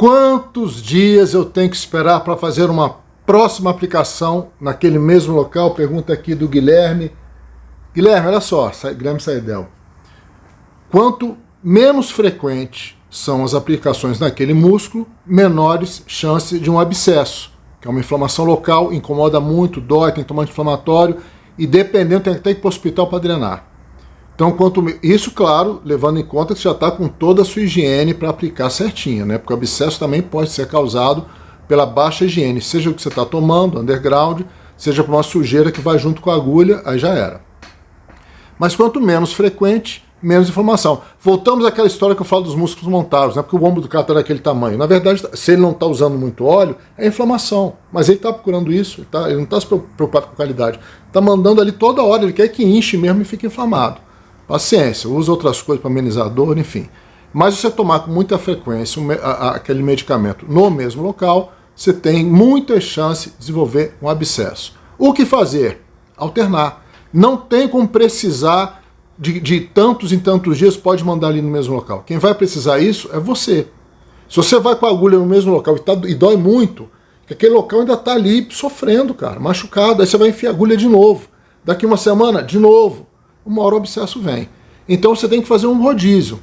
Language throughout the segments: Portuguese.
Quantos dias eu tenho que esperar para fazer uma próxima aplicação naquele mesmo local? Pergunta aqui do Guilherme. Guilherme, olha só, Guilherme Saidel. Quanto menos frequente são as aplicações naquele músculo, menores chances de um abscesso, que é uma inflamação local, incomoda muito, dói, tem que tomar anti-inflamatório e dependendo tem até que ir para o hospital para drenar. Então, isso, claro, levando em conta que você já está com toda a sua higiene para aplicar certinho, né? Porque o abscesso também pode ser causado pela baixa higiene, seja o que você está tomando, underground, seja por uma sujeira que vai junto com a agulha, aí já era. Mas quanto menos frequente, menos inflamação. Voltamos àquela história que eu falo dos músculos montados, né? Porque o ombro do cara está daquele tamanho. Na verdade, se ele não está usando muito óleo, é inflamação. Mas ele está procurando isso, ele não está se preocupado com a qualidade. Está mandando ali toda hora, ele quer que inche mesmo e fique inflamado. Paciência, usa outras coisas para amenizar a dor, enfim. Mas se você tomar com muita frequência aquele medicamento no mesmo local, você tem muita chance de desenvolver um abscesso. O que fazer? Alternar. Não tem como precisar de tantos em tantos dias, pode mandar ali no mesmo local. Quem vai precisar isso é você. Se você vai com a agulha no mesmo local e dói muito, aquele local ainda está ali sofrendo, cara, machucado, aí você vai enfiar a agulha de novo. Daqui uma semana, de novo. Uma hora o abscesso vem. Então você tem que fazer um rodízio.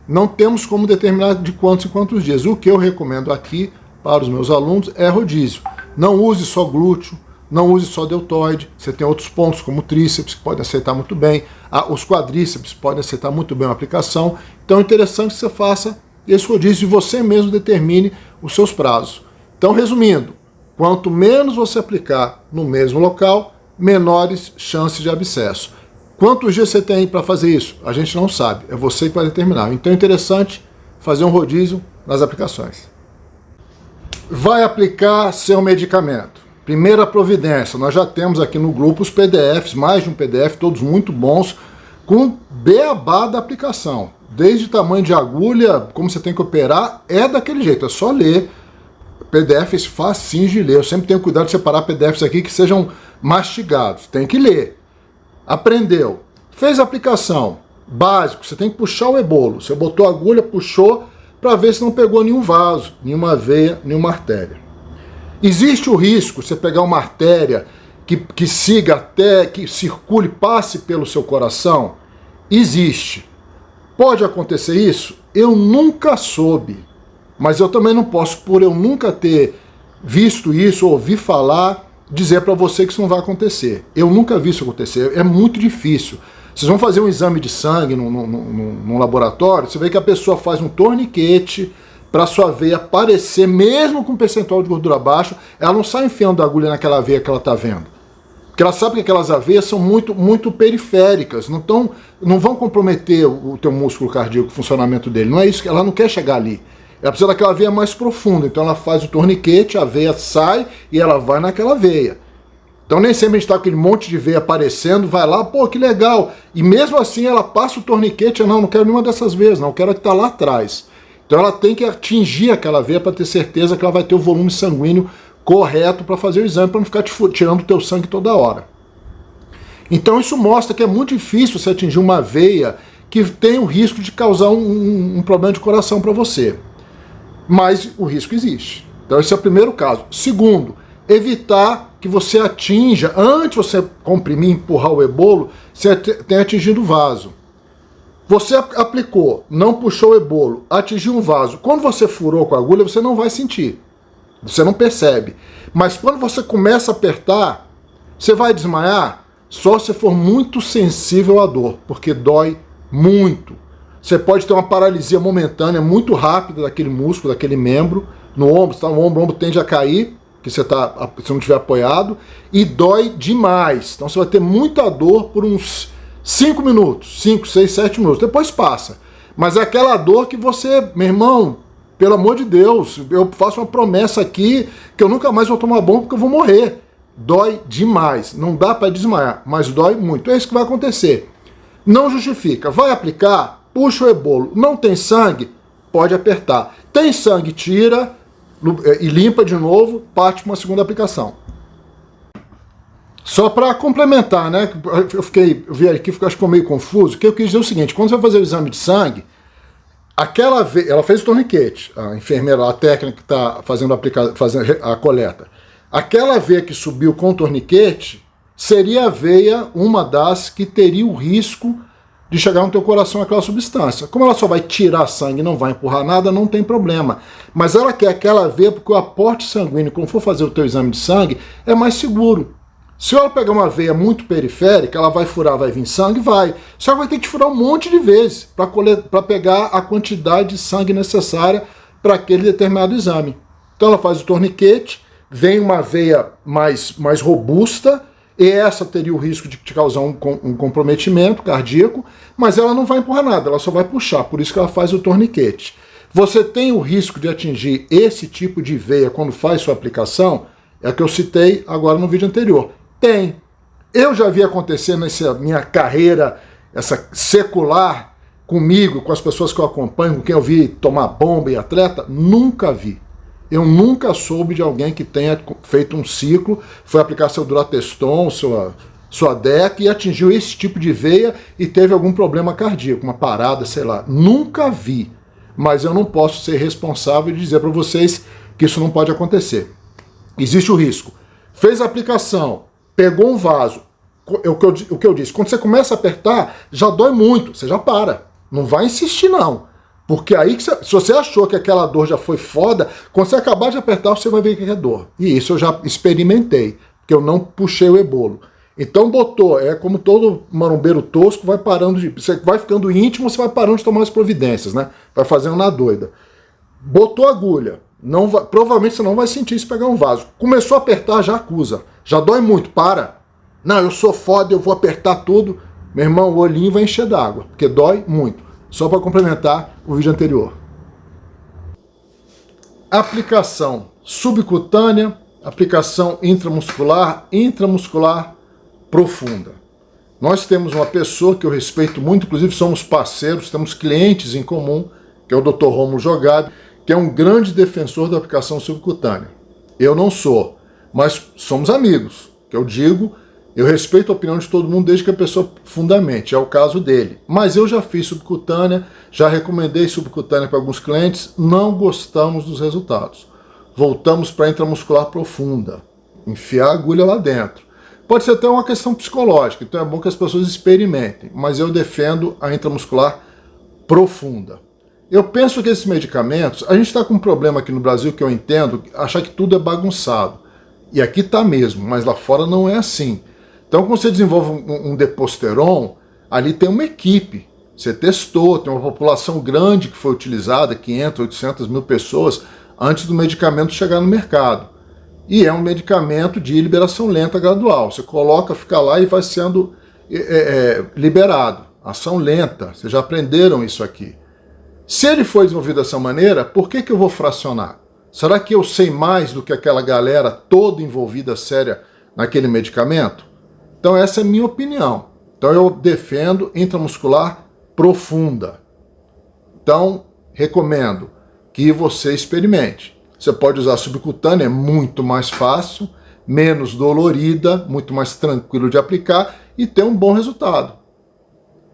Não temos como determinar de quantos em quantos dias. O que eu recomendo aqui para os meus alunos é rodízio. Não use só glúteo, não use só deltoide. Você tem outros pontos como o tríceps que podem aceitar muito bem. Os quadríceps podem aceitar muito bem a aplicação. Então é interessante que você faça esse rodízio e você mesmo determine os seus prazos. Então, resumindo, quanto menos você aplicar no mesmo local, menores chances de abscesso. Quantos dias você tem para fazer isso? A gente não sabe, é você que vai determinar. Então é interessante fazer um rodízio nas aplicações. Vai aplicar seu medicamento. Primeira providência, nós já temos aqui no grupo os PDFs, mais de um PDF, todos muito bons, com beabá da aplicação. Desde tamanho de agulha, como você tem que operar, é daquele jeito, é só ler. PDFs facinhos de ler. Eu sempre tenho cuidado de separar PDFs aqui que sejam mastigados. Tem que ler. Aprendeu, fez a aplicação, básico, você tem que puxar o ebolo. Você botou a agulha, puxou, para ver se não pegou nenhum vaso, nenhuma veia, nenhuma artéria. Existe o risco de você pegar uma artéria que siga até, que circule, passe pelo seu coração? Existe. Pode acontecer isso? Eu nunca soube, mas eu também não posso, por eu nunca ter visto isso, ouvir falar, dizer para você que isso não vai acontecer. Eu nunca vi isso acontecer, é muito difícil. Vocês vão fazer um exame de sangue num laboratório, você vê que a pessoa faz um torniquete para a sua veia aparecer, mesmo com percentual de gordura baixo, ela não sai enfiando a agulha naquela veia que ela está vendo. Porque ela sabe que aquelas veias são muito periféricas, não vão comprometer o teu músculo cardíaco, o funcionamento dele. Não é isso, ela não quer chegar ali. Ela precisa daquela veia mais profunda, então ela faz o torniquete, a veia sai e ela vai naquela veia. Então nem sempre a gente está com aquele monte de veia aparecendo, vai lá, pô, que legal. E mesmo assim ela passa o torniquete, não quero nenhuma dessas veias, não, quero a que está lá atrás. Então ela tem que atingir aquela veia para ter certeza que ela vai ter o volume sanguíneo correto para fazer o exame, para não ficar tirando o teu sangue toda hora. Então isso mostra que é muito difícil você atingir uma veia que tem o risco de causar um problema de coração para você. Mas o risco existe. Então esse é o primeiro caso. Segundo, evitar que você atinja, antes de você comprimir e empurrar o ebolo, você tenha atingido o vaso. Você aplicou, não puxou o ebolo, atingiu um vaso. Quando você furou com a agulha, você não vai sentir. Você não percebe. Mas quando você começa a apertar, você vai desmaiar só se for muito sensível à dor, porque dói muito. Você pode ter uma paralisia momentânea muito rápida daquele músculo, daquele membro, no ombro, tá? O ombro tende a cair, que se não estiver apoiado, e dói demais. Então você vai ter muita dor por uns 5 minutos, 5, 6, 7 minutos, depois passa. Mas é aquela dor que você, meu irmão, pelo amor de Deus, eu faço uma promessa aqui que eu nunca mais vou tomar bomba porque eu vou morrer. Dói demais, não dá para desmaiar, mas dói muito. É isso que vai acontecer. Não justifica, vai aplicar, puxa o ebolo, não tem sangue, pode apertar. Tem sangue, tira e limpa de novo, parte para uma segunda aplicação. Só para complementar, né? Eu vi aqui, acho que ficou meio confuso, que eu quis dizer o seguinte: quando você vai fazer o exame de sangue, Aquela veia, ela fez o torniquete, a enfermeira, a técnica que está fazendo a coleta. Aquela veia que subiu com o torniquete seria a veia, uma das que teria o risco de chegar no teu coração aquela substância. Como ela só vai tirar sangue e não vai empurrar nada, não tem problema. Mas ela quer aquela veia porque o aporte sanguíneo, quando for fazer o teu exame de sangue, é mais seguro. Se ela pegar uma veia muito periférica, ela vai furar, vai vir sangue? Vai. Só que vai ter que furar um monte de vezes para pegar a quantidade de sangue necessária para aquele determinado exame. Então ela faz o torniquete, vem uma veia mais robusta, e essa teria o risco de te causar um comprometimento cardíaco, mas ela não vai empurrar nada, ela só vai puxar, por isso que ela faz o torniquete. Você tem o risco de atingir esse tipo de veia quando faz sua aplicação, é a que eu citei agora no vídeo anterior. Tem. Eu já vi acontecer nessa minha carreira, essa secular, comigo, com as pessoas que eu acompanho, com quem eu vi tomar bomba e atleta, nunca vi. Eu nunca soube de alguém que tenha feito um ciclo, foi aplicar seu Durateston, sua DEC e atingiu esse tipo de veia e teve algum problema cardíaco, uma parada, sei lá. Nunca vi. Mas eu não posso ser responsável e dizer para vocês que isso não pode acontecer. Existe o risco. Fez a aplicação, pegou um vaso, o que eu disse, quando você começa a apertar, já dói muito, você já para. Não vai insistir não. Porque aí, se você achou que aquela dor já foi foda, quando você acabar de apertar, você vai ver que é dor. E isso eu já experimentei, porque eu não puxei o ebolo. Então botou, é como todo marombeiro tosco, vai parando você vai ficando íntimo, você vai parando de tomar as providências, né? Vai fazendo na doida. Botou a agulha, provavelmente você não vai sentir isso pegar um vaso. Começou a apertar, já acusa. Já dói muito, para. Não, eu sou foda, eu vou apertar tudo. Meu irmão, o olhinho vai encher d'água, porque dói muito. Só para complementar o vídeo anterior. Aplicação subcutânea, aplicação intramuscular profunda. Nós temos uma pessoa que eu respeito muito, inclusive somos parceiros, temos clientes em comum, que é o Dr. Rômulo Jogado, que é um grande defensor da aplicação subcutânea. Eu não sou, mas somos amigos, que eu digo, eu respeito a opinião de todo mundo desde que a pessoa fundamente, é o caso dele. Mas eu já fiz subcutânea, já recomendei subcutânea para alguns clientes, não gostamos dos resultados. Voltamos para a intramuscular profunda, enfiar a agulha lá dentro. Pode ser até uma questão psicológica, então é bom que as pessoas experimentem, mas eu defendo a intramuscular profunda. Eu penso que esses medicamentos, a gente está com um problema aqui no Brasil que eu entendo, achar que tudo é bagunçado. E aqui está mesmo, mas lá fora não é assim. Então, quando você desenvolve um Deposteron, ali tem uma equipe. Você testou, tem uma população grande que foi utilizada, 500, 800 mil pessoas, antes do medicamento chegar no mercado. E é um medicamento de liberação lenta gradual. Você coloca, fica lá e vai sendo liberado. Ação lenta, vocês já aprenderam isso aqui. Se ele foi desenvolvido dessa maneira, por que eu vou fracionar? Será que eu sei mais do que aquela galera toda envolvida séria naquele medicamento? Então essa é a minha opinião. Então eu defendo intramuscular profunda. Então recomendo que você experimente. Você pode usar subcutânea, é muito mais fácil, menos dolorida, muito mais tranquilo de aplicar e ter um bom resultado.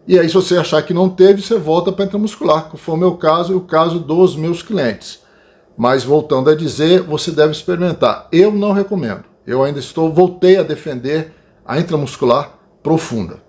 E aí se você achar que não teve, você volta para intramuscular, que foi o meu caso e o caso dos meus clientes. Mas voltando a dizer, você deve experimentar. Eu não recomendo. Eu ainda voltei a defender a intramuscular profunda.